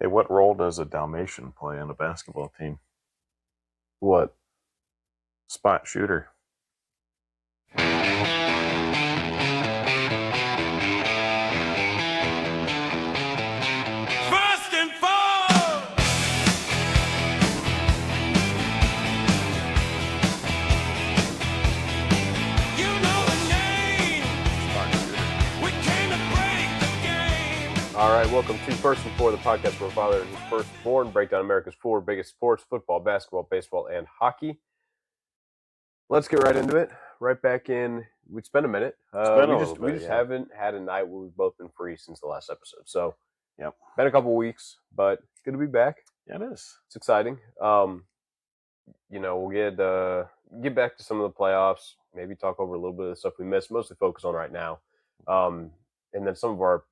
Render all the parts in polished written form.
Hey, what role does a Dalmatian play on a basketball team? What? Spot shooter. First and four. You know the name. We came to break the game. All right, welcome to First and Four, the podcast where father is firstborn, break down America's four biggest sports: football, basketball, baseball, and hockey. Let's get right into it. Right back in. It's been a minute. We just haven't had a night where we've both been free since the last episode. So, Yep. been a couple weeks, but good to be back. Yeah, it is. It's exciting. We'll get back to some of the playoffs. Maybe talk over a little bit of the stuff we missed. Mostly focus on right now, and then some of our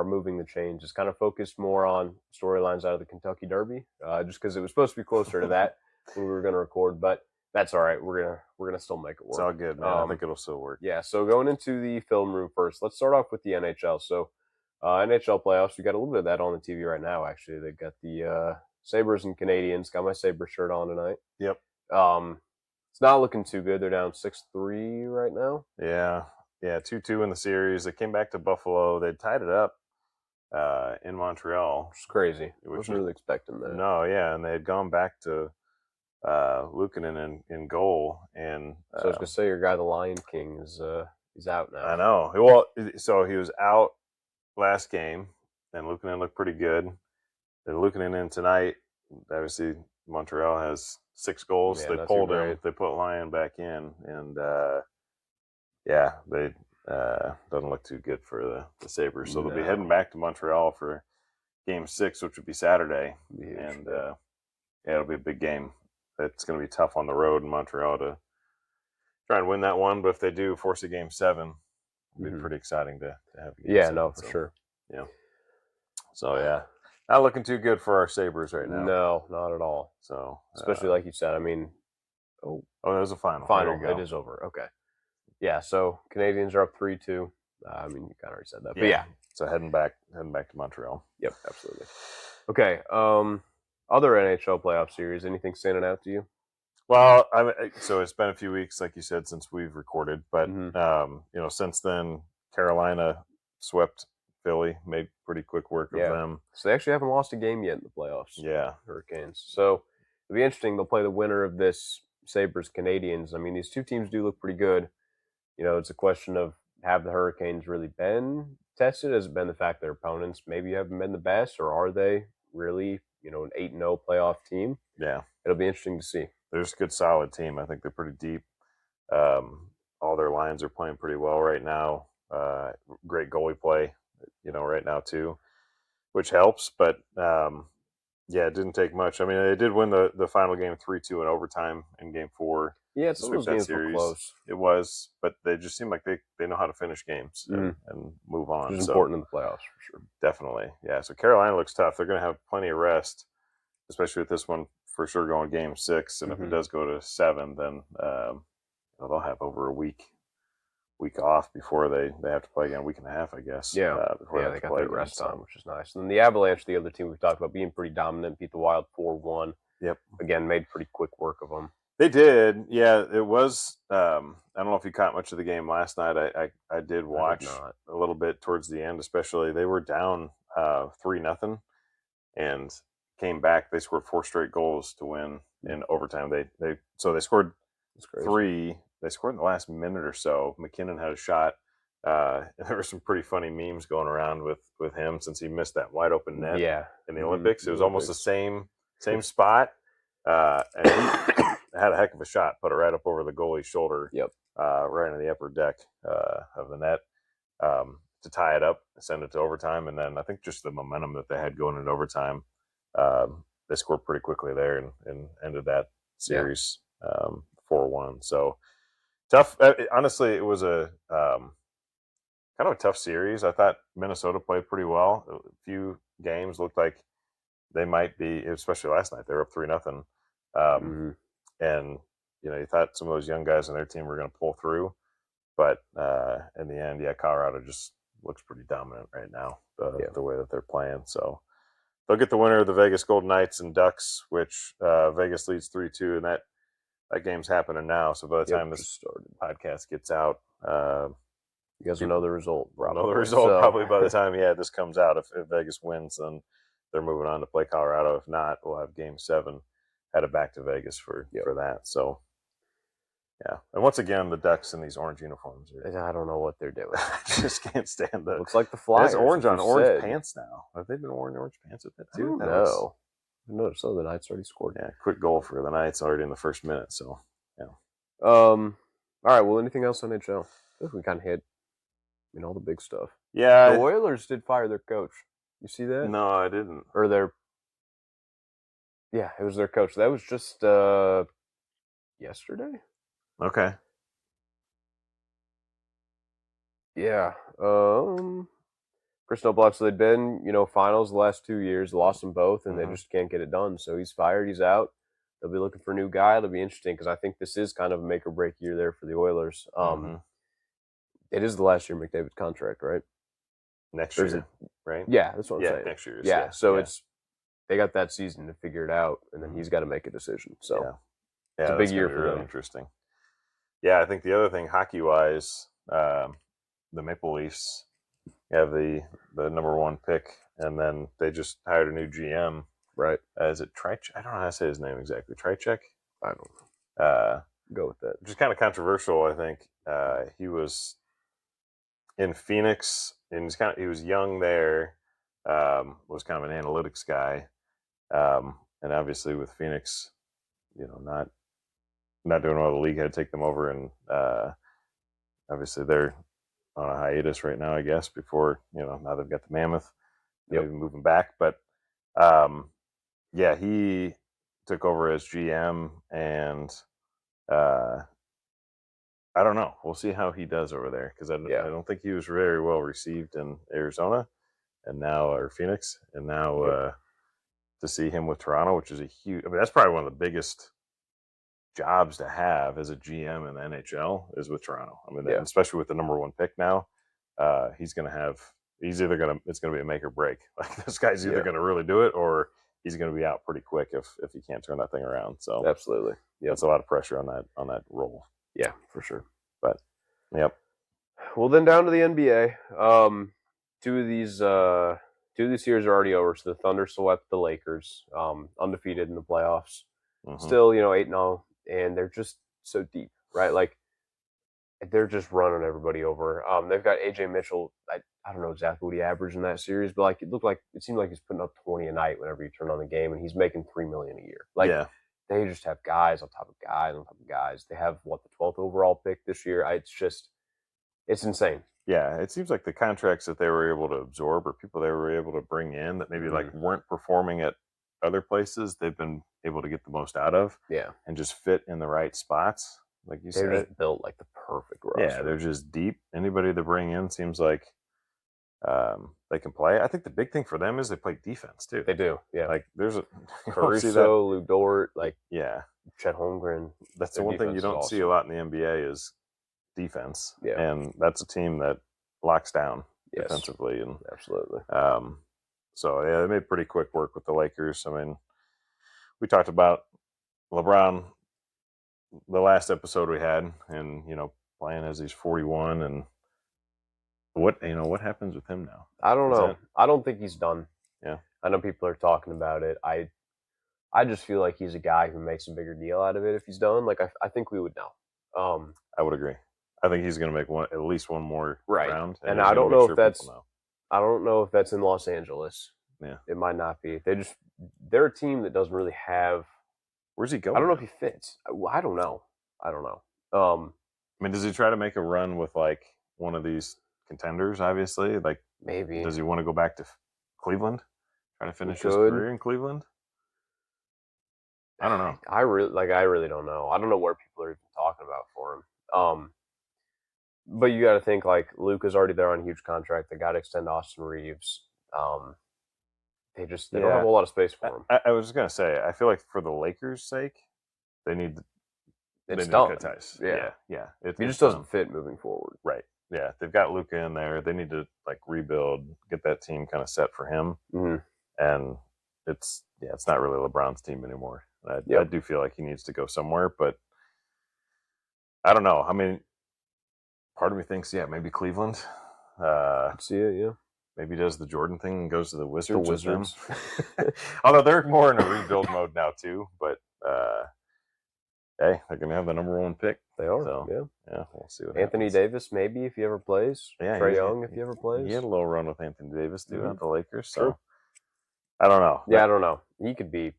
moving the change is kind of focused more on storylines out of the Kentucky Derby, just because it was supposed to be closer to that when we were going to record, but that's all right. We're gonna still make it work. It's all good, man. I think it'll still work. Yeah. So going into the film room first, let's start off with the NHL. So NHL playoffs, we got a little bit of that on the TV right now. Actually, they got the Sabres and Canadiens. Got my Sabres shirt on tonight. Yep. It's not looking too good. They're down 6-3 right now. Yeah. 2-2 in the series. They came back to Buffalo. They tied it up in Montreal. It's crazy. I wasn't really expecting that. No, yeah, and they had gone back to Luukkonen in goal, and so I was gonna say your guy, the Lion King, is he's out now. I know. Well, so he was out last game, and Luukkonen looked pretty good. They're Luukkonen in tonight. Obviously, Montreal has 6 goals. Yeah, they pulled him. They put Lion back in, and they doesn't look too good for the Sabres. So they'll be heading back to Montreal for Game 6, which would be Saturday, and it'll be a big game. It's going to be tough on the road in Montreal to try and win that one. But if they do force a Game 7, it'll be pretty exciting to have. For sure. Yeah. So, not looking too good for our Sabres right now. No, not at all. So, especially like you said, I mean, that was a final. It is over. Okay. Yeah. So Canadians are up 3-2. I mean, you kind of already said that, but yeah. So heading back to Montreal. Yep, absolutely. Okay. Other NHL playoff series, anything standing out to you? Well, so it's been a few weeks, like you said, since we've recorded, but since then, Carolina swept Philly, made pretty quick work of them. So they actually haven't lost a game yet in the playoffs. Yeah, Hurricanes. So it'll be interesting. They'll play the winner of this Sabres Canadiens. I mean, these two teams do look pretty good. It's a question of, have the Hurricanes really been tested? Has it been the fact their opponents maybe haven't been the best, or are they really an 8-0 playoff team? Yeah. It'll be interesting to see. They're just a good, solid team. I think they're pretty deep. All their lines are playing pretty well right now. Great goalie play, right now too, which helps. But, it didn't take much. I mean, they did win the final game 3-2 in overtime in Game 4. Yeah, it's those games were close. It was, but they just seem like they know how to finish games and move on. Which is important in the playoffs for sure. Definitely, yeah. So Carolina looks tough. They're going to have plenty of rest, especially with this one for sure going Game 6. And if it does go to 7, then they'll have over a week off before they have to play again. A week and a half, I guess. Yeah, they got their rest time, which is nice. And then the Avalanche, the other team we talked about, being pretty dominant, beat the Wild 4-1. Yep. Again, made pretty quick work of them. They did, yeah. It was. I don't know if you caught much of the game last night. I did watch a little bit towards the end, especially. They were down 3-0, and came back. They scored 4 straight goals to win in overtime. They scored 3. They scored in the last minute or so. McKinnon had a shot. There were some pretty funny memes going around with him since he missed that wide open net in the Olympics. It was almost the same spot, and he had a heck of a shot, put it right up over the goalie's shoulder, right into the upper deck of the net to tie it up, send it to overtime. And then I think just the momentum that they had going into overtime, they scored pretty quickly there and ended that series 4-1. So tough. Honestly, it was a kind of a tough series. I thought Minnesota played pretty well. A few games looked like they might be, especially last night, they were up 3-0. And, you thought some of those young guys on their team were going to pull through. But in the end, Colorado just looks pretty dominant right now, the way that they're playing. So they'll get the winner of the Vegas Golden Knights and Ducks, which Vegas leads 3-2, and that game's happening now. So by the time this podcast gets out, you guys will know the result. Probably by the time this comes out. If Vegas wins, then they're moving on to play Colorado. If not, we'll have Game 7 headed back to Vegas for that. So. Yeah, and once again, the Ducks in these orange uniforms. I don't know what they're doing. I just can't stand that. Looks like the Flyers. There's orange on orange pants now. Have they been wearing orange pants with that too? No. No, so the Knights already scored. Yeah, quick goal for the Knights already in the first minute. So, yeah. All right. Well, anything else on NHL? I think we kind of hit, all the big stuff. Yeah. The Oilers did fire their coach. You see that? No, I didn't. Or it was their coach. That was just yesterday. Okay. Yeah. Chris Knoblauch, so they'd been, finals the last 2 years, lost them both, and they just can't get it done. So he's fired, he's out. They'll be looking for a new guy. It'll be interesting because I think this is kind of a make or break year there for the Oilers. It is the last year of McDavid's contract, right? Next year, right? Yeah, that's what I'm saying. Next year. Yeah, so they got that season to figure it out, and then he's got to make a decision. So it's a big year for them. Interesting. Yeah, I think the other thing, hockey-wise, the Maple Leafs have the number 1 pick, and then they just hired a new GM. Right. Is it Trichek? I don't know how to say his name exactly. Trichek? I don't know. Go with that. Which is kind of controversial, I think. He was in Phoenix, and he was young there, was kind of an analytics guy. And obviously with Phoenix, not doing well, the league had to take them over, and obviously they're on a hiatus right now, I guess, before, now they've got the Mammoth, maybe moving back. But, he took over as GM, and I don't know. We'll see how he does over there, because I don't think he was very well received in Arizona, or Phoenix, and now to see him with Toronto, which is that's probably one of the biggest jobs to have as a GM in the NHL is with Toronto. Especially with the number 1 pick now, it's going to be a make or break. Like, this guy's either going to really do it, or he's going to be out pretty quick if he can't turn that thing around. So absolutely, that's a lot of pressure on that role. Yeah, for sure. But well, then down to the NBA. Two of these series are already over. So the Thunder swept the Lakers, undefeated in the playoffs. Still, 8-0, and they're just so deep, right? Like, they're just running everybody over. They've got AJ Mitchell. I don't know exactly what he averaged in that series, but it seemed like he's putting up 20 a night whenever you turn on the game, and he's making $3 million a year. They just have guys on top of guys on top of guys. They have the 12th overall pick this year. It's insane. Yeah, it seems like the contracts that they were able to absorb, or people they were able to bring in that maybe weren't performing at other places, they've been able to get the most out of. Yeah, and just fit in the right spots, like you said. They're just built like the perfect roster. Yeah, they're just deep. Anybody they bring in seems like they can play. I think the big thing for them is they play defense too. They do. Yeah, like there's a Caruso, Lou Dort, Chet Holmgren. That's the one thing you don't see a lot in the NBA is defense. Yeah, and that's a team that locks down defensively. And absolutely. So they made pretty quick work with the Lakers. I mean, we talked about LeBron the last episode we had, and playing as he's 41, and what happens with him now? I don't know. I don't think he's done. Yeah, I know people are talking about it. I just feel like he's a guy who makes a bigger deal out of it if he's done. Like, I think we would know. I would agree. I think he's going to make at least one more round, and I don't know if that's in Los Angeles. Yeah, it might not be. They're a team that doesn't really have. Where's he going? I don't know if he fits. I don't know. I mean, does he try to make a run with one of these contenders? Obviously, maybe. Does he want to go back to Cleveland? Try to finish his career in Cleveland? I don't know. I really don't know. I don't know where people are even talking about for him. But you got to think Luke is already there on a huge contract. They got to extend Austin Reeves. They don't have a lot of space for him. I was just gonna say, I feel like for the Lakers' sake, they need to cut ties. Yeah. He just doesn't fit moving forward. Right. Yeah, they've got Luka in there. They need to rebuild, get that team kind of set for him. Mm-hmm. And it's not really LeBron's team anymore. I do feel like he needs to go somewhere, but I don't know. I mean, part of me thinks, maybe Cleveland. See it, yeah. Maybe does the Jordan thing and goes to the Wizards. The Wizards. Although they're more in a rebuild mode now too. But hey, they're gonna have the number 1 pick. They are. So, yeah, we'll see what Anthony happens. Davis, maybe if he ever plays. Yeah, Trae Young, if he ever plays. He had a little run with Anthony Davis too at the Lakers. So True. I don't know. Yeah, I don't know. He could be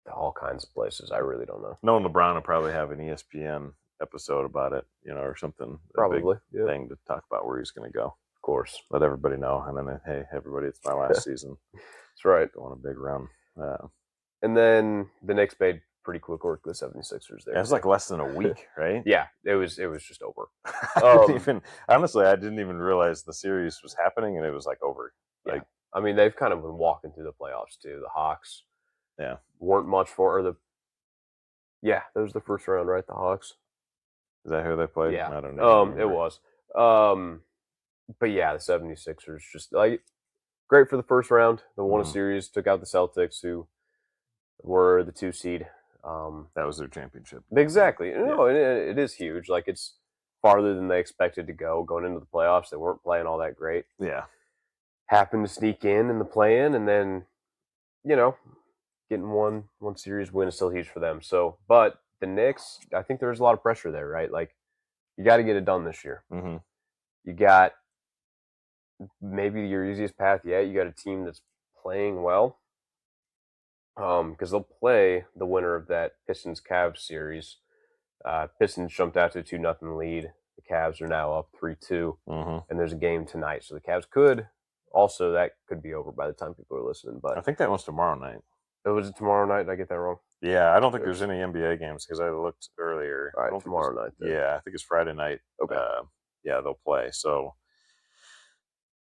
all kinds of places. I really don't know. Knowing LeBron will probably have an ESPN episode about it, or something. Probably. Big thing to talk about where he's going to go. Of course. Let everybody know. And then, hey, everybody, it's my last season. That's right. Going a big run. And then the Knicks made pretty quick work with the 76ers there. It was like less than a week, right? Yeah, it was just over. Honestly, I didn't even realize the series was happening and it was like over. Yeah. I mean, they've kind of been walking through the playoffs too. The Hawks weren't much for that was the first round, right? The Hawks. Is that who they played? Yeah. I don't know. It was. But yeah, the 76ers just like great for the first round. They won a series, took out the Celtics, who were the 2 seed. That was their championship. Exactly. No, it is huge. Like, it's farther than they expected to go going into the playoffs. They weren't playing all that great. Yeah. Happened to sneak in the play-in, and then, getting one series win is still huge for them. So, but the Knicks, I think there's a lot of pressure there, right? Like, you got to get it done this year. Mm-hmm. You got maybe your easiest path yet. You got a team that's playing well. Because they'll play the winner of that Pistons-Cavs series. Pistons jumped out to a 2-0 lead. The Cavs are now up 3-2, and there's a game tonight. So the Cavs that could be over by the time people are listening. But I think that one's tomorrow night. Was it tomorrow night? Did I get that wrong? Yeah, I don't think there's any NBA games because I looked earlier. All right, tomorrow night. Then. Yeah, I think it's Friday night. Okay. They'll play. So,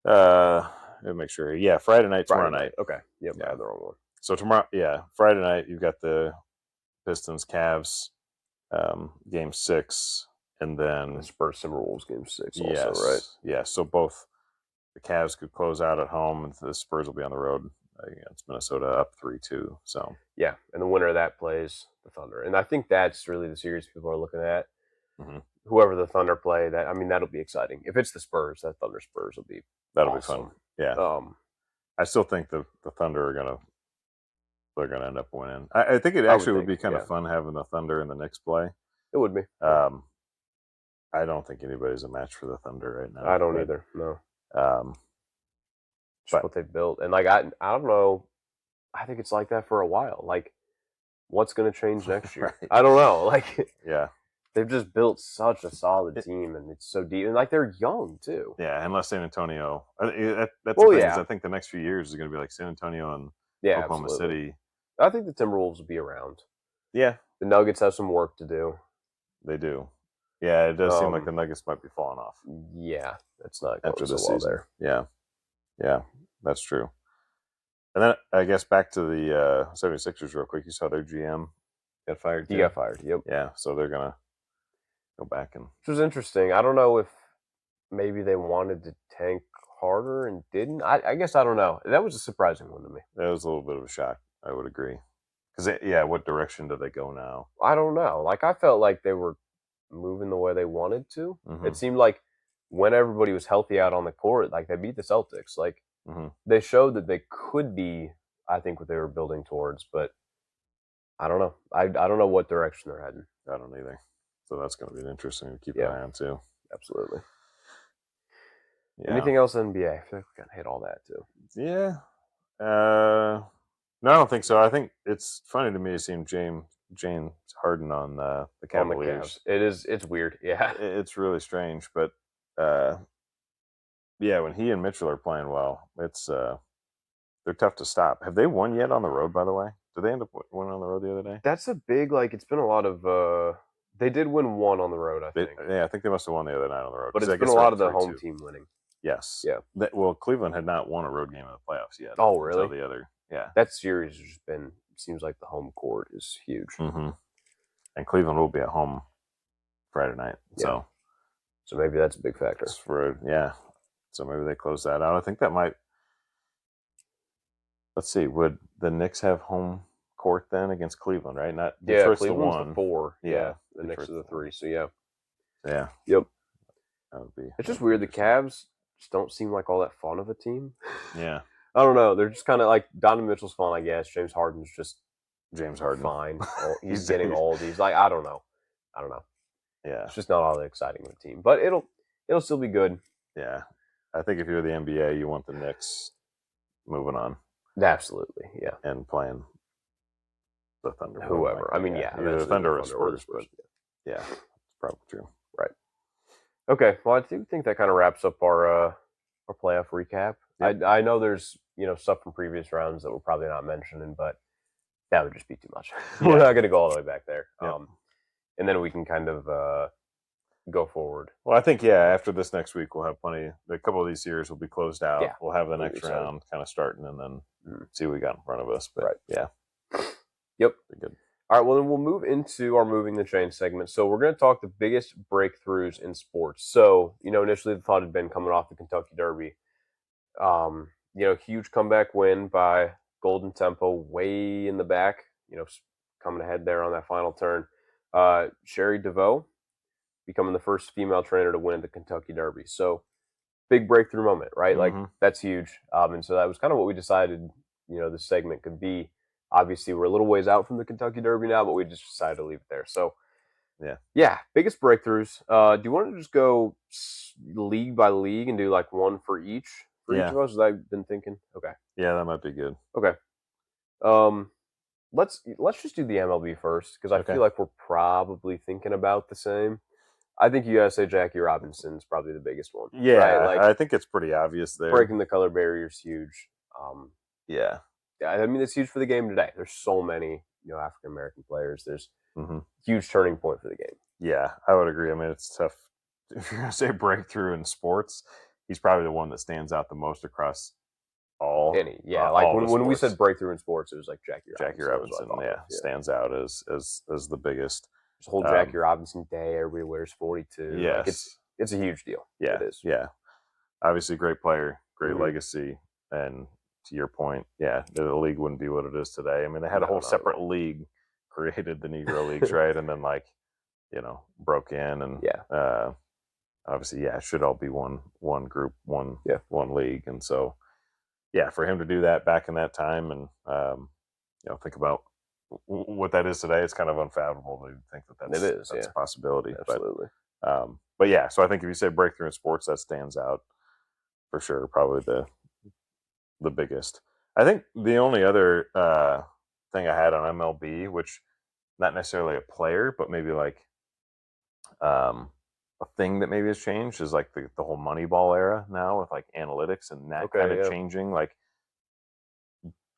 let me make sure. Yeah, Friday night, tomorrow night. Okay. Yep, I had the wrong one. So tomorrow, Friday night, you've got the Pistons, Cavs, game 6, and then the Spurs Timberwolves game 6 also, right? Yeah, so both the Cavs could close out at home, and the Spurs will be on the road against Minnesota up 3-2. So yeah, and the winner of that plays the Thunder, and I think that's really the series people are looking at. Mm-hmm. Whoever the Thunder play, that'll be exciting. If it's the Spurs, that Thunder Spurs will be that'll awesome. be fun. Yeah, I still think the Thunder are gonna. They're going to end up winning. I think it actually would be kind of fun having the Thunder and the Knicks play. It would be. I don't think anybody's a match for the Thunder right now. I don't either. No. But what they've built, and like I don't know. I think it's like that for a while. Like, what's going to change next year? Right. I don't know. Like, they've just built such a solid team, and it's so deep, and like they're young too. Yeah, unless San Antonio. That's the thing. Is I think the next few years is going to be like San Antonio and Oklahoma City. I think the Timberwolves will be around. Yeah. The Nuggets have some work to do. They do. Yeah, it does seem like the Nuggets might be falling off. Yeah, that's not going after so this well season. there. Yeah, that's true. And then I guess back to the 76ers real quick. You saw their GM got fired too? He got fired, yep. Yeah, so they're going to go back. And which was interesting. I don't know if maybe they wanted to tank harder and didn't. I guess I don't know. That was a surprising one to me. That was a little bit of a shock. I would agree. Because, what direction do they go now? I don't know. Like, I felt like they were moving the way they wanted to. Mm-hmm. It seemed like when everybody was healthy out on the court, like, they beat the Celtics. Like, mm-hmm. they showed that they could be, I think, what they were building towards. But I don't know. I don't know what direction they're heading. I don't either. So that's going to be interesting to keep an eye on, too. Absolutely. Yeah. Anything else in NBA? I feel like we kind of hit all that, too. Yeah. No, I don't think so. I think it's funny to me to see James Harden on the Cavaliers. It's weird. Yeah. It's really strange. But, when he and Mitchell are playing well, it's they're tough to stop. Have they won yet on the road, by the way? Did they end up winning on the road the other day? That's a big, it's been a lot of, they did win one on the road, I think. I think they must have won the other night on the road. But it's been a lot of the home team winning. Yes. Yeah. Cleveland had not won a road game in the playoffs yet. Oh, really? The other, that series has just been, seems like the home court is huge. Mm-hmm. And Cleveland will be at home Friday night. Yeah. So maybe that's a big factor. So maybe they close that out. I think that might. Let's see. Would the Knicks have home court then against Cleveland? Right? Not Yeah, Detroit's Cleveland's the the one. 4. Yeah, the Knicks Detroit's are the the 3. one. So yeah. Yeah. Yep. That would be. It's just that'd be weird. The interesting. Cavs just don't seem like all that fun of a team. Yeah. I don't know. They're just kind of like Donovan Mitchell's fun, I guess. James Harden's just James Harden. fine. He's He's- getting old. He's like, I don't know. Yeah. It's just not all that exciting of a team, but it'll still be good. Yeah. I think if you're the NBA, you want the Knicks moving on Absolutely, yeah. and playing the Thunder. Whoever. I mean, yeah. Either the Thunder or the Spurs. But yeah, it's probably true. Right. Okay. Well, I think that kind of wraps up our playoff recap. Yep. I know there's stuff from previous rounds that we're probably not mentioning, but that would just be too much. We're not going to go all the way back there. Yep. And then we can kind of go forward. Well, I think, after this next week, we'll have plenty. A couple of these series will be closed out. Yeah, we'll have the next excited. round kind of starting and then see what we got in front of us. But Right. yeah. Yep. Pretty good. All right, well, then we'll move into our Moving the Chain segment. So we're going to talk the biggest breakthroughs in sports. So, initially the thought had been coming off the Kentucky Derby. Huge comeback win by Golden Tempo way in the back, coming ahead there on that final turn. Cherie DeVaux becoming the first female trainer to win the Kentucky Derby. So big breakthrough moment, right? Like that's huge. And so that was kind of what we decided, this segment could be. Obviously, we're a little ways out from the Kentucky Derby now, but we just decided to leave it there. So, yeah, biggest breakthroughs. Do you want to just go league by league and do like one for each of us? As I've been thinking. Okay. Yeah, that might be good. Okay. Let's just do the MLB first because I feel like we're probably thinking about the same. I think you gotta say Jackie Robinson's probably the biggest one. Yeah, right? Like, I think it's pretty obvious there. breaking the color barrier is huge. Yeah. I mean, it's huge for the game today. There's so many, African American players. There's huge turning point for the game. Yeah, I would agree. I mean, it's tough. If you're going to say breakthrough in sports, he's probably the one that stands out the most across all. When we said breakthrough in sports, it was like Jackie Robinson, stands out as the biggest. There's a whole Jackie Robinson Day. Everybody wears 42. Yes. Like it's a huge deal. Yeah, it is. Yeah, obviously, great player, great legacy, and to your point, the league wouldn't be what it is today. I mean, they had a whole separate league created, the Negro Leagues, right? And then broke in and obviously, it should all be one group, one league. And so, for him to do that back in that time and, think about what that is today, it's kind of unfathomable to think that's a possibility. Absolutely. But so I think if you say breakthrough in sports, that stands out for sure. Probably the biggest. I think the only other thing I had on MLB, which not necessarily a player, but maybe like a thing that maybe has changed, is like the whole Moneyball era now with like analytics and that kind of changing, like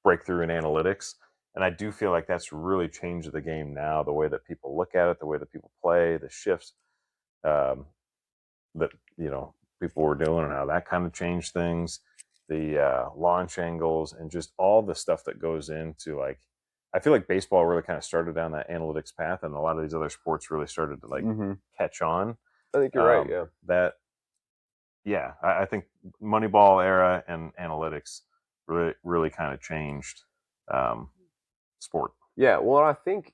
breakthrough in analytics. And I do feel like that's really changed the game now, the way that people look at it, the way that people play, the shifts that people were doing and how that kind of changed things. The launch angles and just all the stuff that goes into, like, I feel like baseball really kind of started down that analytics path, and a lot of these other sports really started to catch on. I think you're right. Yeah. I think Moneyball era and analytics really kind of changed sport. Yeah. Well, I think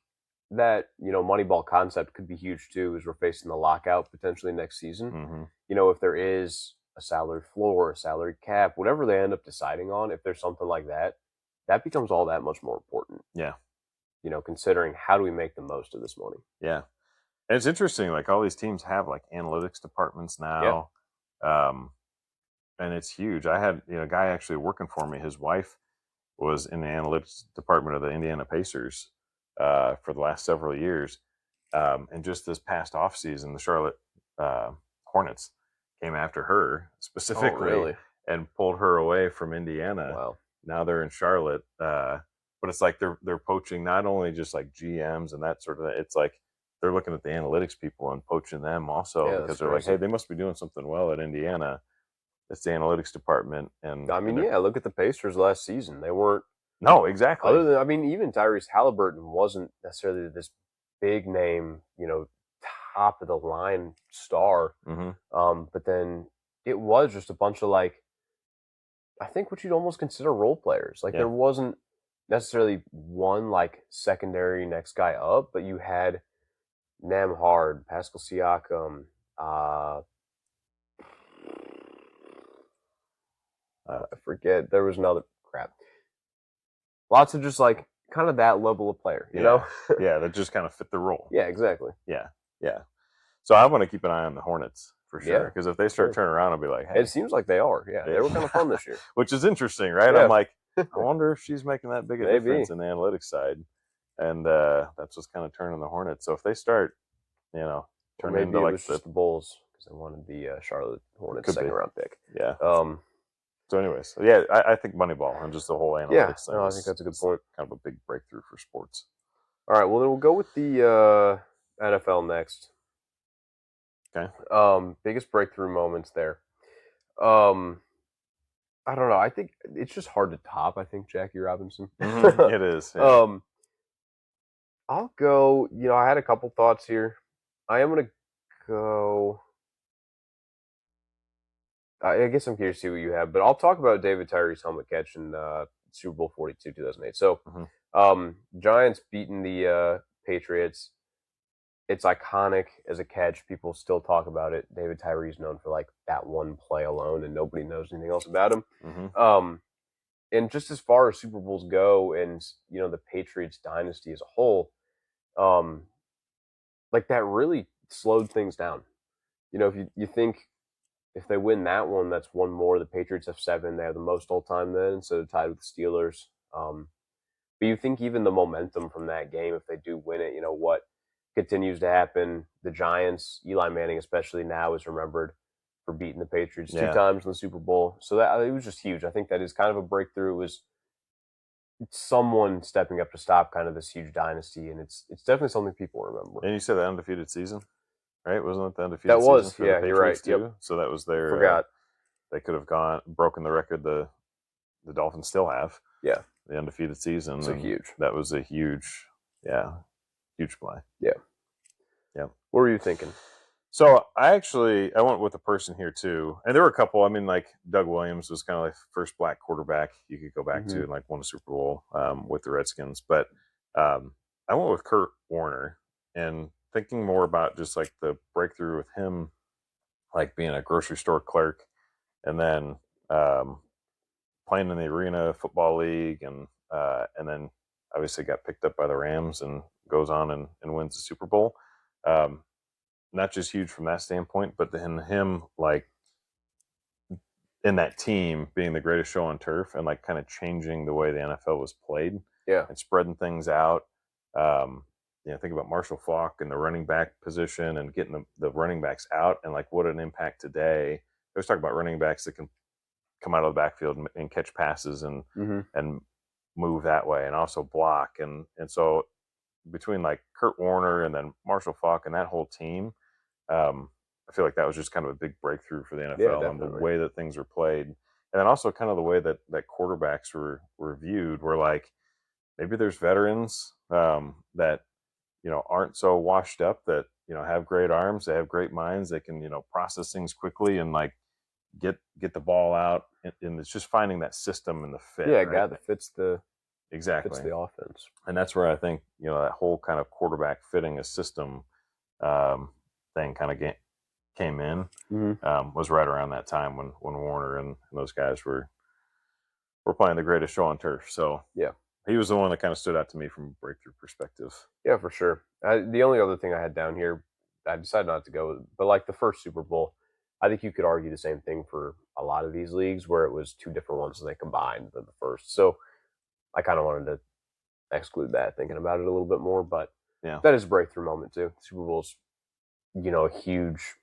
that Moneyball concept could be huge too, as we're facing the lockout potentially next season. If there is a salary floor, a salary cap, whatever they end up deciding on, if there's something like that, that becomes all that much more important. Yeah. Considering how do we make the most of this money? Yeah. And it's interesting, like all these teams have like analytics departments now. Yeah. And it's huge. I had a guy actually working for me. His wife was in the analytics department of the Indiana Pacers for the last several years. And just this past offseason, the Charlotte Hornets came after her specifically and pulled her away from Indiana. Wow. Now they're in Charlotte. But it's like they're poaching not only just like GMs and that sort of thing. It's like they're looking at the analytics people and poaching them also because they're like, hey, they must be doing something well at Indiana. It's the analytics department. And I mean, look at the Pacers last season. They weren't. No, exactly. Other than, even Tyrese Halliburton wasn't necessarily this big name, top of the line star. But then it was just a bunch of like I think what you'd almost consider role players. Like Yeah. there wasn't necessarily one like secondary next guy up, but you had Nemhard, Pascal Siakam, I forget. There was another crap. Lots of just like kind of that level of player, you know? Yeah, that just kind of fit the role. Yeah, exactly. Yeah. So I want to keep an eye on the Hornets for sure, Yeah, because if they start turning around, I'll be like, hey. It seems like they are. Yeah, they were kind of fun this year. Which is interesting, right? Yeah. I'm like, I wonder if she's making that big a Maybe. difference in the analytics side. And that's what's kind of turning the Hornets. So if they start, Or turning maybe into it like was just the Bulls because they wanted the Charlotte Hornets Could be. second round pick. Yeah. Um, So anyways, yeah, I think Moneyball and just the whole analytics thing. no, I think that's a good point. Kind of a big breakthrough for sports. All right, well then we'll go with the NFL next. Okay. Biggest breakthrough moments there. I don't know. I think it's just hard to top. I think Jackie Robinson. It is. Yeah. I'll go. I had a couple thoughts here. I am gonna go. I guess I'm curious to see what you have, but I'll talk about David Tyree's helmet catch in Super Bowl 42, 2008. So, Giants beating the Patriots. It's iconic as a catch. People still talk about it. David Tyree's known for like that one play alone, and nobody knows anything else about him. And just as far as Super Bowls go, and the Patriots dynasty as a whole, like that really slowed things down. If you think if they win that one, that's one more. The Patriots have 7. They have the most all time then, so tied with the Steelers. But you think even the momentum from that game, if they do win it, what continues to happen? The Giants, Eli Manning especially now is remembered for beating the Patriots 2 times in the Super Bowl. So that it was just huge. I think that is kind of a breakthrough. It was someone stepping up to stop kind of this huge dynasty, and it's definitely something people remember. And you said the undefeated season, right? Wasn't it the undefeated That was, season for yeah, the you're right. Patriots too? Yep. So that was their. Forgot. They could have broken the record the Dolphins still have. Yeah. The undefeated season. So huge. That was a huge play. Yeah. What were you thinking? So I went with a person here too, and there were a couple. I mean, like Doug Williams was kind of like the first black quarterback you could go back to and like won a Super Bowl with the Redskins. But I went with Kurt Warner, and thinking more about just like the breakthrough with him, like being a grocery store clerk, and then playing in the Arena Football League, and then obviously got picked up by the Rams and goes on and wins the Super Bowl. Not just huge from that standpoint, but then him like in that team being the greatest show on turf and like kind of changing the way the NFL was played, and spreading things out. Think about Marshall Faulk and the running back position and getting the running backs out, and like what an impact today. I was talking about running backs that can come out of the backfield and catch passes and move that way, and also block, and so between like Kurt Warner and then Marshall Faulk and that whole team, I feel like that was just kind of a big breakthrough for the NFL and the way that things were played. And then also kind of the way that quarterbacks were viewed, were like, maybe there's veterans that, aren't so washed up, that, have great arms, they have great minds, they can, process things quickly and like get the ball out. And it's just finding that system and the fit. Yeah, right? guy that fits the Exactly. the offense. And that's where I think, that whole kind of quarterback fitting a system thing kind of came in, was right around that time when Warner and those guys were playing the greatest show on turf. So yeah, he was the one that kind of stood out to me from a breakthrough perspective. Yeah, for sure. The only other thing I had down here, I decided not to go with, but like the first Super Bowl, I think you could argue the same thing for a lot of these leagues where it was 2 different ones and they combined than the first. So I kind of wanted to exclude that, thinking about it a little bit more, but that is a breakthrough moment too. Super Bowl's, a huge,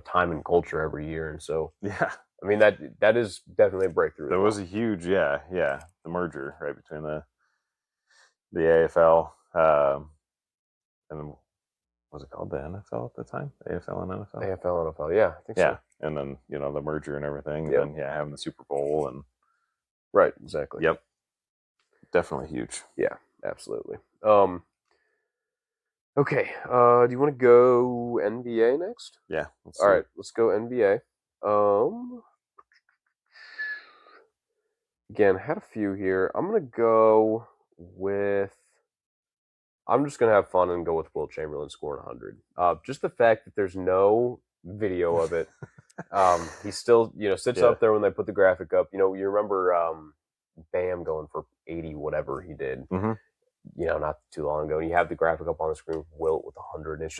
time and culture every year. And so, I mean, that is definitely a breakthrough. There was a huge, the merger right between the AFL and was it called the NFL at the time? AFL and NFL? AFL and NFL, yeah, I think so. And then, the merger and everything, and having the Super Bowl and right, exactly. Yep. Definitely huge. Yeah, absolutely. Okay, do you want to go NBA next? Yeah. All right, let's go NBA. Again, had a few here. I'm going to go with. I'm just going to have fun and go with Will Chamberlain scoring 100. Just the fact that there's no video of it. He still, sits Yeah. up there when they put the graphic up. You remember Bam going for 80, whatever he did, Mm-hmm. Not too long ago. And you have the graphic up on the screen, Wilt with 100. And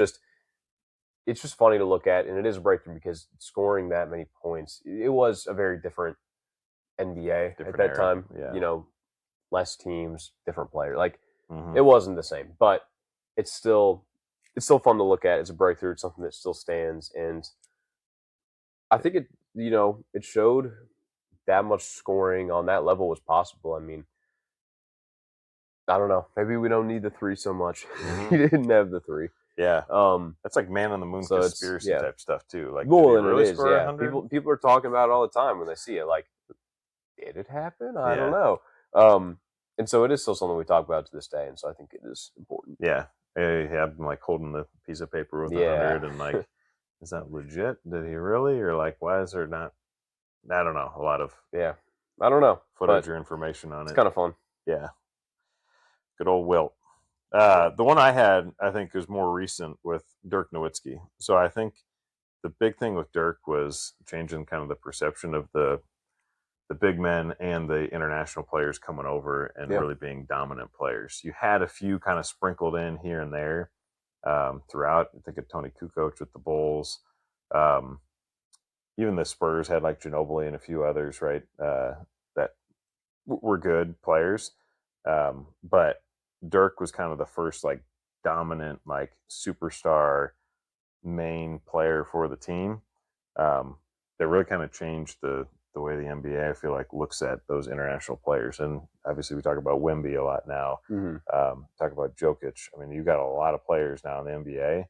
it's just funny to look at, and it is a breakthrough because scoring that many points, it was a very different NBA at Different that era, time. yeah. Less teams, different players. Like Mm-hmm. it wasn't the same, but it's still fun to look at. It's a breakthrough. It's something that still stands, and I think it showed that much scoring on that level was possible. I mean, I don't know. Maybe we don't need the three so much. Mhm. He didn't have the three. Yeah. Um, That's like man on the moon So it's- conspiracy yeah. type stuff too. Like, did well, he and really it is. score Yeah, 100? people are talking about it all the time when they see it. Like, did it happen? I don't Yeah. know. And so it is still something we talk about to this day, and so I think it is important. Yeah. He had him like holding the piece of paper with Yeah. 100 and like, is that legit? Did he really? Or like, why is there not? I don't know. A lot of Yeah, I don't know, footage but or information on it's it. kind of fun. Yeah. Good old Wilt. The one I had, I think, is more recent with Dirk Nowitzki. So I think the big thing with Dirk was changing kind of the perception of the big men and the international players coming over and Yeah. really being dominant players. You had a few kind of sprinkled in here and there throughout. I think of Tony Kukoc with the Bulls. Even the Spurs had like Ginobili and a few others, right? That were good players. But Dirk was kind of the first like dominant, like superstar main player for the team. That really kind of changed the way the NBA, I feel like, looks at those international players. And obviously, we talk about Wemby a lot now. Mm-hmm. Talk about Jokic. I mean, you've got a lot of players now in the NBA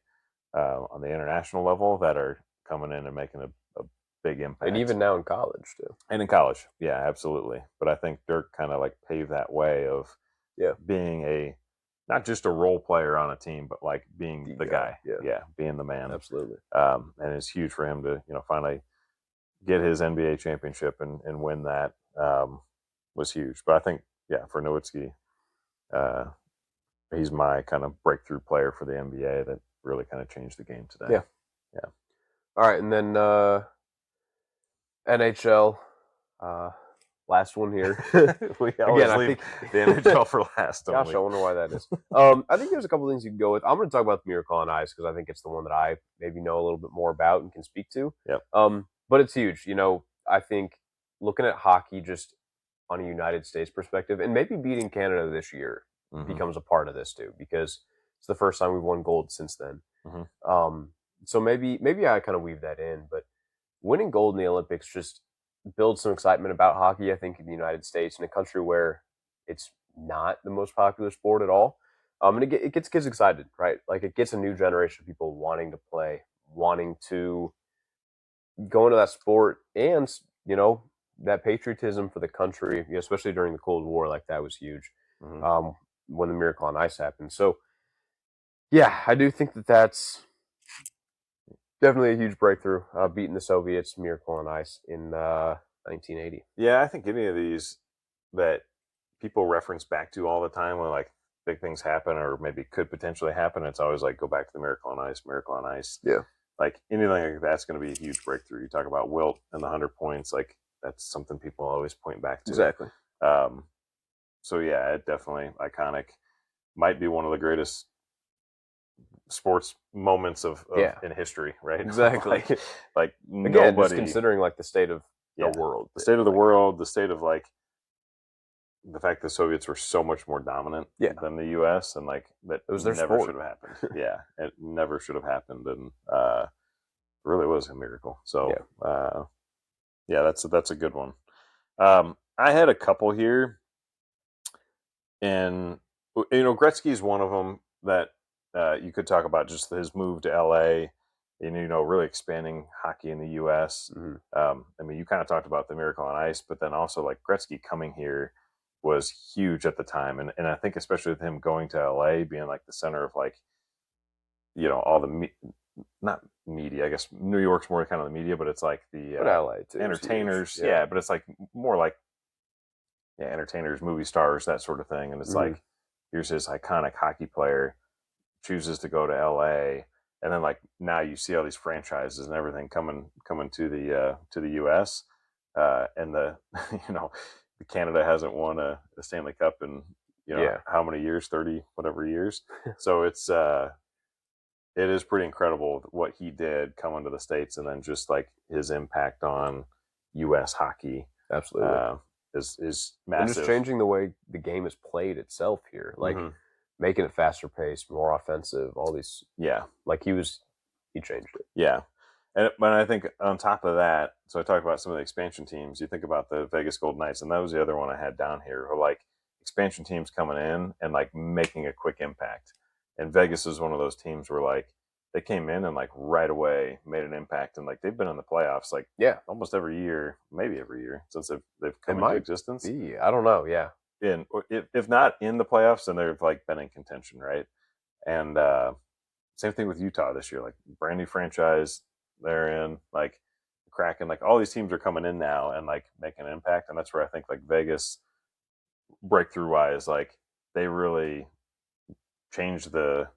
on the international level that are coming in and making a big impact. And even now in college too. And in college, yeah, absolutely. But I think Dirk kind of like paved that way of being not just a role player on a team, but like being the guy. Yeah, being the man. Absolutely. And it's huge for him to finally get his NBA championship and win that was huge. But I think for Nowitzki, he's my kind of breakthrough player for the NBA that really kind of changed the game today. Yeah. All right, and then NHL. Last one here. We always Again, I leave think the NHL for last. Gosh, I wonder why that is. I think there's a couple things you can go with. I'm going to talk about the Miracle on Ice because I think it's the one that I maybe know a little bit more about and can speak to. Yep. But it's huge. I think looking at hockey just on a United States perspective, and maybe beating Canada this year becomes a part of this too, because it's the first time we've won gold since then. Mm-hmm. So maybe I kind of weave that in, but winning gold in the Olympics just builds some excitement about hockey, I think, in the United States, in a country where it's not the most popular sport at all. And it gets kids excited, right? Like it gets a new generation of people wanting to play, wanting to go into that sport, and that patriotism for the country, especially during the Cold War, like that was huge. Mm-hmm. When the Miracle on Ice happened. So, yeah, I do think that's definitely a huge breakthrough, beating the Soviets, Miracle on Ice in 1980. Yeah, I think any of these that people reference back to all the time when like big things happen or maybe could potentially happen, it's always like go back to the Miracle on Ice, Miracle on Ice. Yeah. Like anything like that's going to be a huge breakthrough. You talk about Wilt and the 100 points, like that's something people always point back to. Exactly. So yeah, it definitely iconic. Might be one of the greatest sports moments of in history, right? Exactly. like again, nobody, just considering like the state of the world, the state of the world, the state of like the fact the Soviets were so much more dominant than the U.S. and like that it was their never sport. should have happened. It never should have happened, and it really was a miracle. So that's a good one. I had a couple here, and Gretzky's one of them that you could talk about, just his move to L.A. and really expanding hockey in the U.S. Mm-hmm. I mean, you kind of talked about the Miracle on Ice, but then also like Gretzky coming here was huge at the time, and I think especially with him going to L.A. being like the center of like all the not media. I guess New York's more kind of the media, but it's like the LA too, entertainers. yeah, but it's like more like entertainers, movie stars, that sort of thing. And it's like, here's this iconic hockey player chooses to go to LA, and then like now you see all these franchises and everything coming to the US, and the Canada hasn't won a Stanley Cup in how many years, 30 whatever years. So it is pretty incredible what he did coming to the States, and then just like his impact on US hockey. Absolutely. Is massive. And just changing the way the game is played itself here. Like making it faster paced, more offensive, all these. Yeah. Like he changed it. Yeah. But I think on top of that, so I talked about some of the expansion teams. You think about the Vegas Golden Knights, and that was the other one I had down here, who like expansion teams coming in and like making a quick impact. And Vegas is one of those teams where like they came in and like right away made an impact, and like they've been in the playoffs like almost every year, maybe every year since they've come into existence. I don't know. Yeah. And if not in the playoffs, then they've like been in contention, right? And same thing with Utah this year, like brand new franchise. They're in like Kraken, like all these teams are coming in now and like making an impact. And that's where I think like Vegas, breakthrough wise, like they really changed the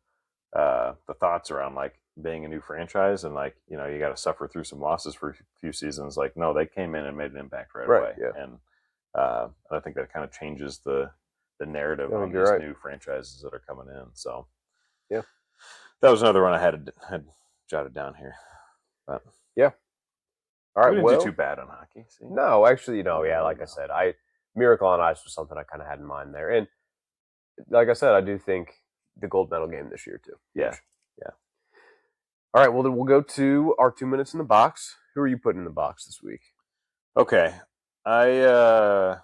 thoughts around like being a new franchise, and like you got to suffer through some losses for a few seasons. Like no, they came in and made an impact right away. Yeah. And I think that kind of changes the narrative on these new franchises that are coming in. So yeah, that was another one I had jotted down here. But yeah. All right. We didn't do too bad on hockey. See? No, actually, like I said, Miracle on Ice was something I kind of had in mind there, and like I said, I do think the gold medal game this year too. Yeah. All right. Well, then we'll go to our 2 minutes in the box. Who are you putting in the box this week? Okay, I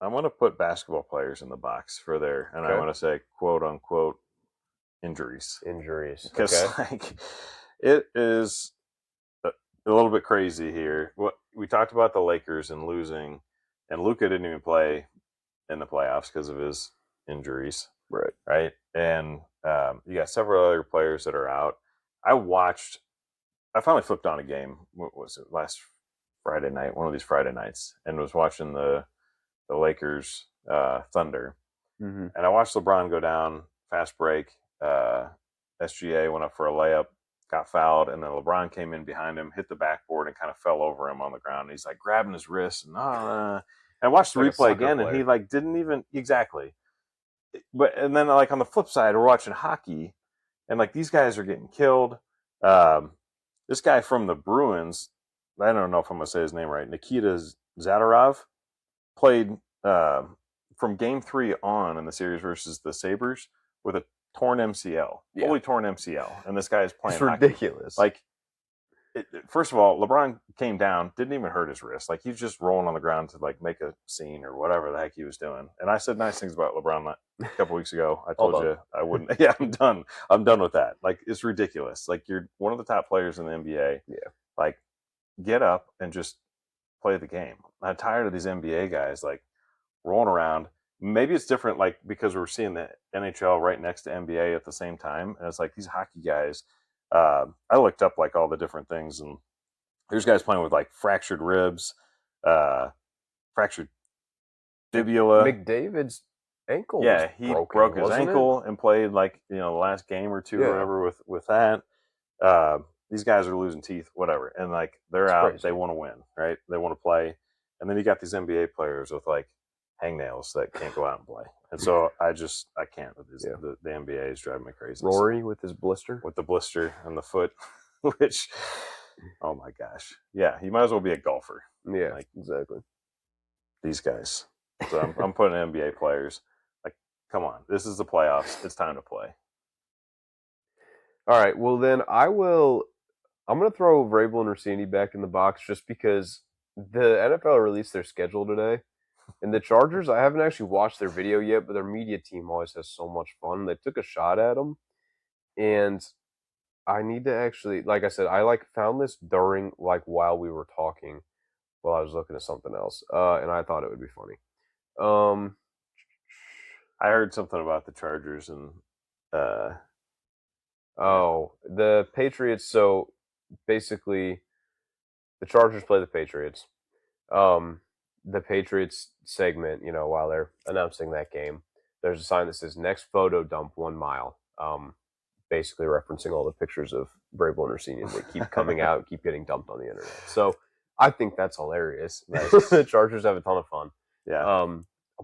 want to put basketball players in the box for their, and I want to say quote unquote injuries. Because like it is a little bit crazy here. What we talked about the Lakers and losing, and Luka didn't even play in the playoffs because of his injuries. Right. And you got several other players that are out. I finally flipped on a game. What was it? Last Friday night, one of these Friday nights, and was watching the Lakers Thunder. And I watched LeBron go down, fast break. SGA went up for a layup, got fouled, and then LeBron came in behind him, hit the backboard, and kind of fell over him on the ground. And he's like grabbing his wrist, and I watched the replay again, and he like didn't even exactly. But and then like on the flip side, we're watching hockey, and like these guys are getting killed. This guy from the Bruins, I don't know if I'm gonna say his name right, Nikita Zadorov, played from Game 3 on in the series versus the Sabres with a torn MCL, fully torn MCL, and this guy is playing. It's ridiculous. Hockey. Like, first of all, LeBron came down, didn't even hurt his wrist. Like, he's just rolling on the ground to like make a scene or whatever the heck he was doing. And I said nice things about LeBron a couple weeks ago. I told you I wouldn't. Yeah, I'm done. I'm done with that. Like, it's ridiculous. Like, you're one of the top players in the NBA. Yeah. Like, get up and just play the game. I'm tired of these NBA guys like rolling around. Maybe it's different, like because we're seeing the NHL right next to NBA at the same time, and it's like these hockey guys. I looked up like all the different things, and there's guys playing with like fractured ribs, fractured fibula. McDavid's ankle. Yeah, he broke his ankle and played like the last game or two or whatever with that. These guys are losing teeth, whatever, and like they're out. Crazy. They want to win, right? They want to play, and then you got these NBA players with like hangnails that can't go out and play. And so I can't with these. The NBA is driving me crazy. Rory with his blister, with the blister on the foot, which, oh my gosh, yeah, he might as well be a golfer. Yeah, like, exactly. These guys. So I'm putting NBA players. Like, come on, this is the playoffs. It's time to play. All right. Well, then I'm going to throw Vrabel and Rossini back in the box just because the NFL released their schedule today. And the Chargers, I haven't actually watched their video yet, but their media team always has so much fun. They took a shot at them, and I need to actually, like I said, I found this during while we were talking, while I was looking at something else, and I thought it would be funny. I heard something about the Chargers and the Patriots. So basically, the Chargers play the Patriots. the Patriots segment, while they're announcing that game, there's a sign that says "Next photo dump 1 mile," basically referencing all the pictures of Vrabel and Rossini that keep coming out and keep getting dumped on the internet. So I think that's hilarious. The Chargers have a ton of fun. Yeah.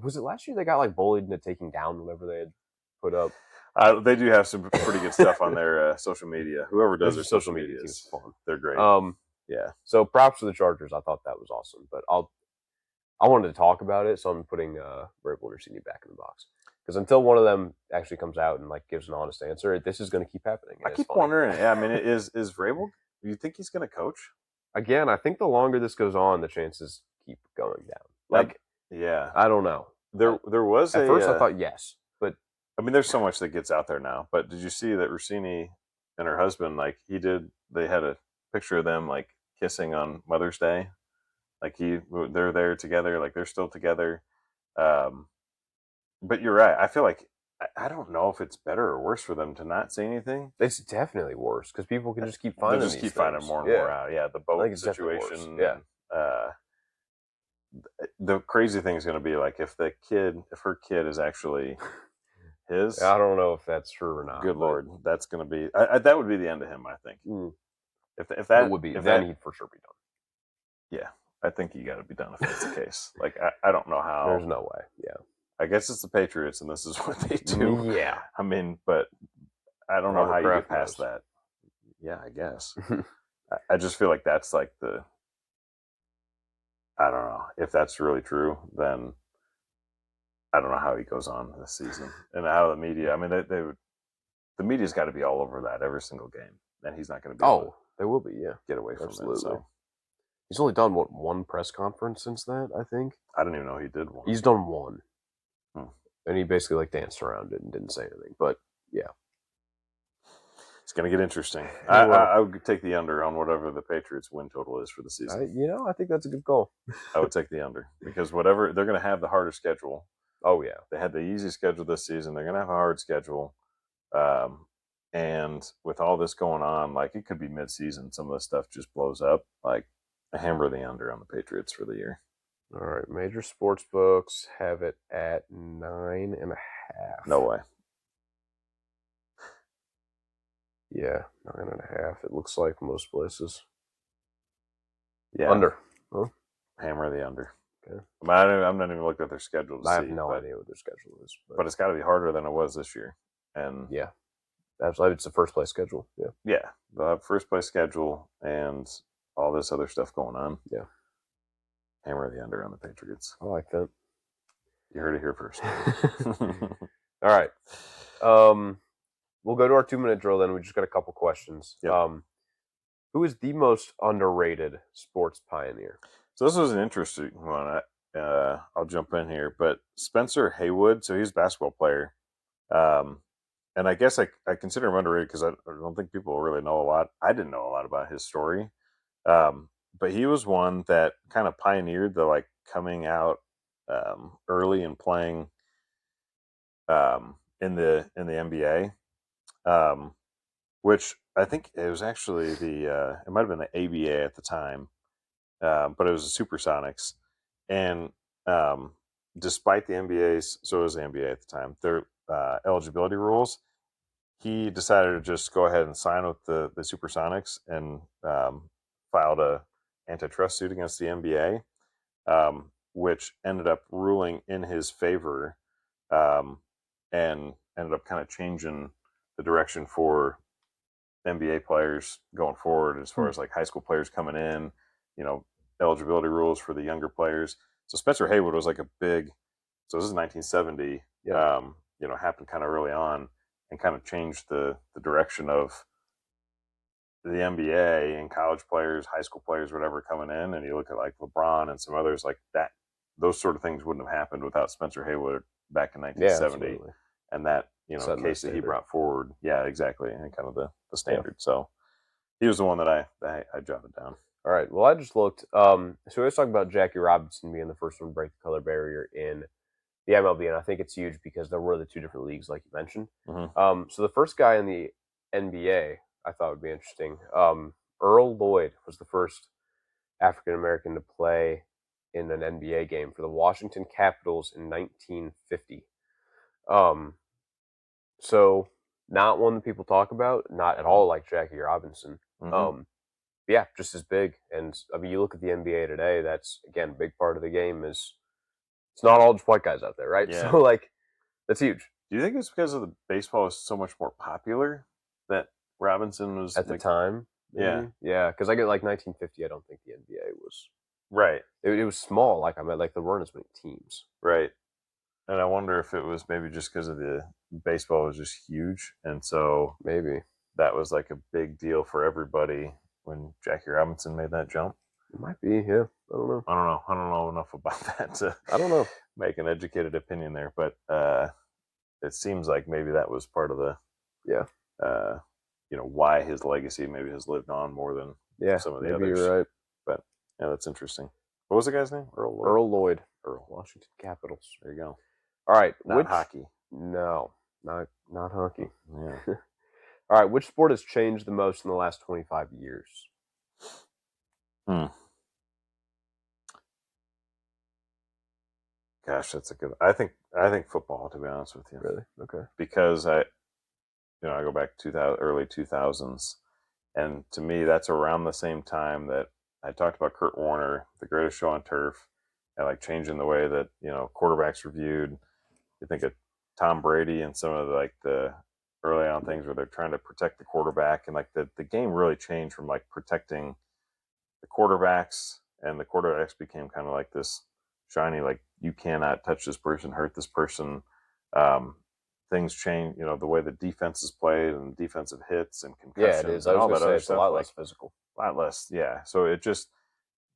Was it last year they got like bullied into taking down whatever they had put up? They do have some pretty good stuff on their social media. Whoever does their social media is fun. They're great. Yeah. So props to the Chargers. I thought that was awesome. But I wanted to talk about it, so I'm putting Vrabel and Rossini back in the box. Because until one of them actually comes out and like gives an honest answer, this is going to keep happening. I keep wondering. Yeah, I mean, is Vrabel? Do you think he's going to coach? Again, I think the longer this goes on, the chances keep going down. Like, yeah, I don't know. There was at first I thought yes, but I mean, there's so much that gets out there now. But did you see that Rossini and her husband, like they had a picture of them like kissing on Mother's Day, like they're there together, like they're still together. But you're right. I feel like I don't know if it's better or worse for them to not say anything. It's definitely worse because people can just keep finding finding more and more out. Yeah, the boat situation. Yeah. The crazy thing is going to be like if her kid is actually his. I don't know if that's true or not. Good Lord, that's going to be that would be the end of him. I think. If that would be, then he'd for sure be done. Yeah, I think you got to be done if that's the case. Like I don't know how. There's no way. Yeah. I guess it's the Patriots, and this is what they do. Yeah. I mean, but I don't know how you get past that. Yeah, I guess. I just feel like that's like I don't know. If that's really true, then I don't know how he goes on this season. And how the media, I mean, the media's got to be all over that every single game. And he's not going to be able to they will be, yeah. Get away from it. So. He's only done, one press conference since that, I think? I didn't even know he did one. He's done one. And he basically like danced around it and didn't say anything. But yeah, it's going to get interesting. I would take the under on whatever the Patriots win total is for the season. I think that's a good goal. I would take the under because whatever they're going to have the harder schedule. Oh yeah, they had the easy schedule this season. They're going to have a hard schedule, and with all this going on, like it could be mid-season. Some of the stuff just blows up. Like I hammer the under on the Patriots for the year. All right, major sports books have it at 9.5. No way. Yeah, 9.5. It looks like most places. Yeah, under. Huh? Hammer the under. Okay. I'm not even looking at their schedule. I have no idea what their schedule is, but it's got to be harder than it was this year. And yeah, absolutely, it's the first place schedule. Yeah, the first place schedule and all this other stuff going on. Yeah. Hammer the under on the Patriots. I like that. You heard it here first. All right. We'll go to our 2-minute drill then. We just got a couple questions. Yep. Who is the most underrated sports pioneer? So this was an interesting one. I'll jump in here. But Spencer Haywood, so he's a basketball player. And I guess I consider him underrated because I don't think people really know a lot. I didn't know a lot about his story. But he was one that kind of pioneered the like coming out early and playing in the NBA, which I think it was actually it might have been the ABA at the time, but it was the Supersonics, and despite the NBA's, so it was the NBA at the time, their eligibility rules, he decided to just go ahead and sign with the Supersonics and filed a antitrust suit against the NBA, which ended up ruling in his favor, and ended up kind of changing the direction for NBA players going forward as far as like high school players coming in, eligibility rules for the younger players. So Spencer Haywood was like a big, so this is 1970, happened kind of early on and kind of changed the direction of the NBA and college players, high school players, whatever, coming in. And you look at like LeBron and some others like that, those sort of things wouldn't have happened without Spencer Haywood back in 1970. Yeah, and that, case that he brought forward. Yeah, exactly. And kind of the standard. Yeah. So he was the one that I jotted down. All right. Well, I just looked. So we always talk about Jackie Robinson being the first one to break the color barrier in the MLB. And I think it's huge because there were the two different leagues, like you mentioned. Mm-hmm. So the first guy in the NBA I thought would be interesting. Earl Lloyd was the first African-American to play in an NBA game for the Washington Capitals in 1950. So not one that people talk about, not at all like Jackie Robinson. Yeah, just as big. And I mean, you look at the NBA today, that's, again, a big part of the game is it's not all just white guys out there, right? Yeah. So, like, that's huge. Do you think it's because of the baseball was so much more popular that Robinson was At the time, maybe? Yeah. Yeah, because I get, like, 1950, I don't think the NBA was... Right. It was small. Like, I mean, like, there weren't as many teams. Right. And I wonder if it was maybe just because of the baseball was just huge. And so Maybe. that was like a big deal for everybody when Jackie Robinson made that jump. It might be, yeah. I don't know. I don't know enough about that to I don't know. make an educated opinion there, but it seems like maybe that was part of the why his legacy maybe has lived on more than some of the others. You're right. But yeah, that's interesting. What was the guy's name? Earl Lloyd. Washington Capitals. There you go. All right. Not hockey. No, not hockey. Yeah. All right. Which sport has changed the most in the last 25 years? Gosh, that's a good. I think football, to be honest with you. Really? Okay. Because I go back to early 2000s, and to me, that's around the same time that I talked about Kurt Warner, the greatest show on turf, and like changing the way that quarterbacks were viewed. You think of Tom Brady and some of the early on things where they're trying to protect the quarterback, and like the game really changed from like protecting the quarterbacks, and the quarterbacks became kind of like this shiny, like you cannot touch this person, hurt this person. Things change, the way the defense is played and defensive hits and concussions. Yeah, it is. And I was all going that to say other it's stuff, a lot less physical. A lot less, yeah. So it just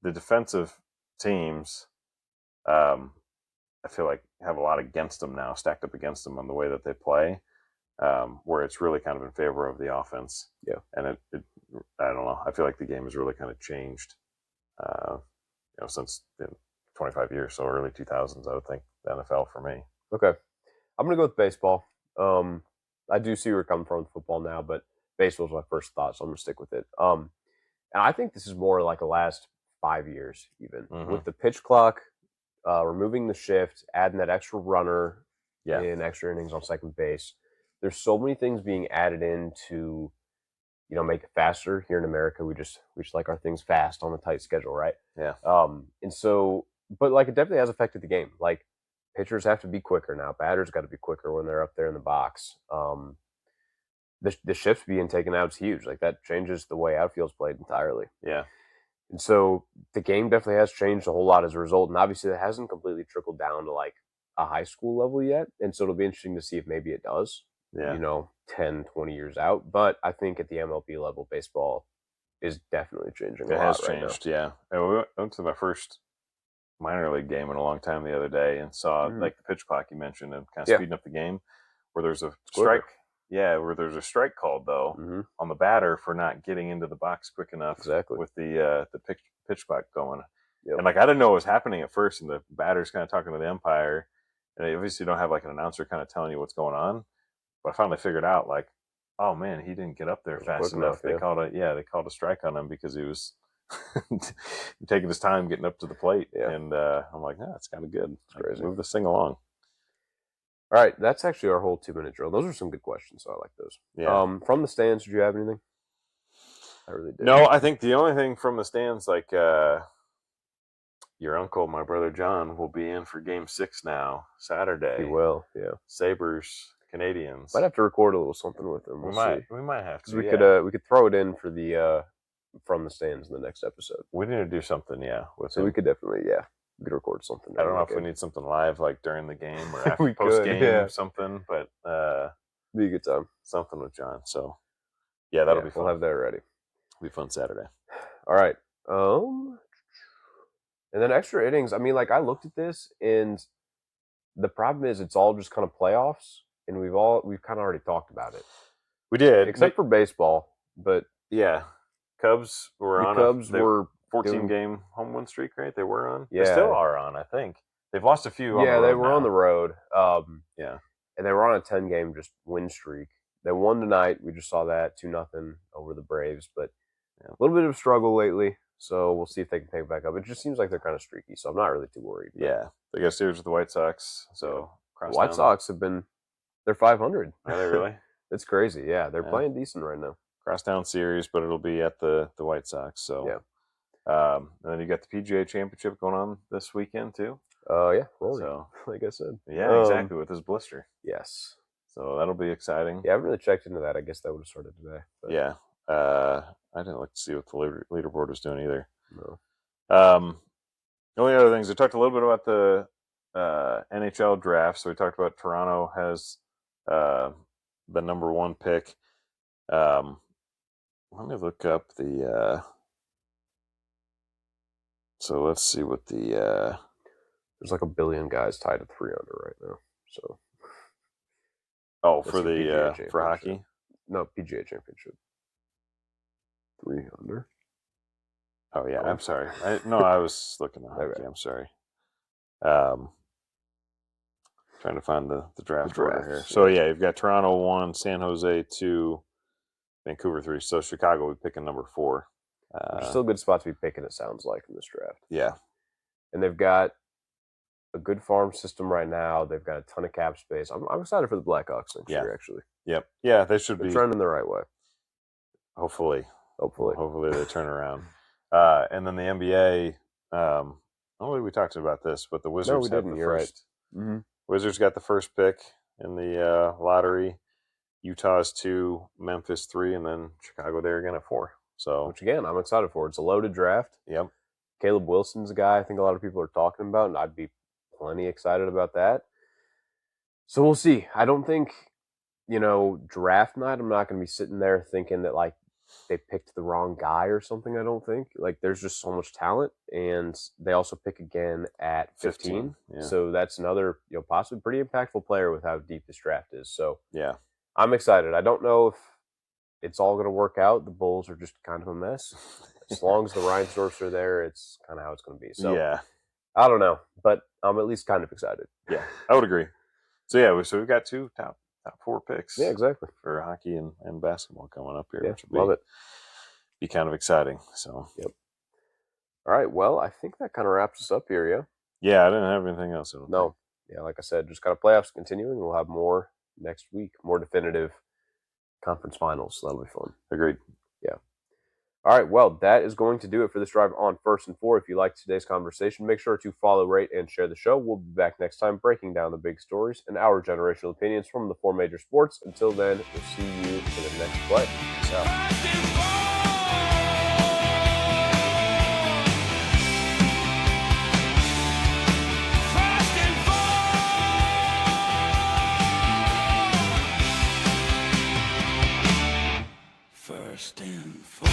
the defensive teams, I feel like have a lot against them now, stacked up against them on the way that they play, where it's really kind of in favor of the offense. Yeah, and it I don't know. I feel like the game has really kind of changed, since 25 years, so early 2000s. I would think the NFL for me. Okay, I'm gonna go with baseball. I do see where you're coming from with football now, but baseball's my first thought, so I'm gonna stick with it. And I think this is more like the last 5 years, even with the pitch clock, removing the shift, adding that extra runner in extra innings on second base. There's so many things being added in to, make it faster. Here in America, we just like our things fast on a tight schedule, right? Yeah. And so, but like it definitely has affected the game. Like pitchers have to be quicker now. Batters got to be quicker when they're up there in the box. The shifts being taken out is huge. Like that changes the way outfield's played entirely. Yeah. And so the game definitely has changed a whole lot as a result. And obviously that hasn't completely trickled down to like a high school level yet. And so it'll be interesting to see if maybe it does, 10, 20 years out. But I think at the MLB level, baseball is definitely changing a lot. It has right changed, now. yeah. And we went to my first minor league game in a long time the other day and saw like the pitch clock you mentioned and kind of speeding up the game where there's a strike. Yeah, where there's a strike called though on the batter for not getting into the box quick enough. Exactly. With the pitch clock going. Yep. And like I didn't know what was happening at first, and the batter's kind of talking to the umpire, and they obviously don't have like an announcer kind of telling you what's going on. But I finally figured out like, oh man, he didn't get up there fast enough. They called a strike on him because he was taking his time getting up to the plate. Yeah. And I'm like, it's kind of good. It's crazy. Move this thing along. All right, that's actually our whole 2-minute drill. Those are some good questions, so I like those. Yeah. From the stands, did you have anything? I really did. No, I think the only thing from the stands, like your uncle, my brother John, will be in for Game 6 now, Saturday. He will, yeah. Sabres, Canadians. Might have to record a little something with him. We might have to. We could throw it in for the from the stands in the next episode. We need to do something, with him. We could definitely, we could record something. I don't know if we need something live, like during the game or after post game, something, but be a good time. Something with John. So, that'll be fun. We'll have that ready. It'll be fun Saturday. All right. And then extra innings. I mean, like I looked at this, and the problem is it's all just kind of playoffs, and we've kind of already talked about it. We did, except for baseball, but Cubs were on. Cubs were 14-game home win streak, right? They were on. Yeah. They still are on, I think. They've lost a few. They were on the road. And they were on a 10-game just win streak. They won tonight. We just saw that 2-0 over the Braves, but a little bit of a struggle lately. So we'll see if they can pick back up. It just seems like they're kind of streaky, so I'm not really too worried. Yeah, they got a series with the White Sox. So The White Sox they're 500. Are they really? It's crazy. Yeah, they're playing decent right now. Crosstown series, but it'll be at the White Sox. So and then you got the PGA Championship going on this weekend too. Yeah, Rory. So like I said. yeah, exactly, with his blister. Yes. So that'll be exciting. Yeah, I haven't really checked into that. I guess that would have started today. But. Yeah. I didn't look to see what the leaderboard was doing either. No. The only other things, we talked a little bit about the NHL draft. So we talked about Toronto has the number 1 pick. Let me look up the. So let's see what the. There's like a billion guys tied at 3 under right now. So. Oh, for the for hockey? No, PGA Championship. 3 under. Oh yeah, I'm sorry. I was looking at hockey. I'm sorry. Trying to find the draft order here. So yeah, you've got Toronto 1, San Jose 2, Vancouver 3. So Chicago would pick a number 4. There's still a good spot to be picking, it sounds like, in this draft. Yeah. And they've got a good farm system right now. They've got a ton of cap space. I'm excited for the Blackhawks next year, actually. Yep. Yeah, they should be trending the right way. Hopefully they turn around. And then the NBA. I don't think we talked about this, but the Wizards have the first. Right. Mm-hmm. Wizards got the first pick in the lottery. Utah's 2, Memphis 3, and then Chicago there again at 4. So, which again, I'm excited for. It's a loaded draft. Yep. Caleb Wilson's a guy I think a lot of people are talking about, and I'd be plenty excited about that. So we'll see. I don't think, draft night, I'm not going to be sitting there thinking that, like, they picked the wrong guy or something, I don't think. Like, there's just so much talent, and they also pick again at 15. Yeah. So that's another, possibly pretty impactful player with how deep this draft is. So yeah, I'm excited. I don't know if it's all going to work out. The Bulls are just kind of a mess. As long as the Reinsdorfs are there, it's kind of how it's going to be. So yeah, I don't know, but I'm at least kind of excited. Yeah, I would agree. So yeah, we've got 2 top 4 picks. Yeah, exactly, for hockey and basketball coming up here. Yeah, which would love it. Be kind of exciting. So yep. All right. Well, I think that kind of wraps us up here. Yeah. Yeah, I didn't have anything else. No. Yeah, like I said, just got playoffs continuing. We'll have more next week, more definitive conference finals. So that'll be fun. Agreed. Yeah. All right. Well, that is going to do it for this drive on First and 4. If you liked today's conversation, make sure to follow, rate, and share the show. We'll be back next time breaking down the big stories and our generational opinions from the 4 major sports. Until then, we'll see you in the next play. Peace out. First and 4.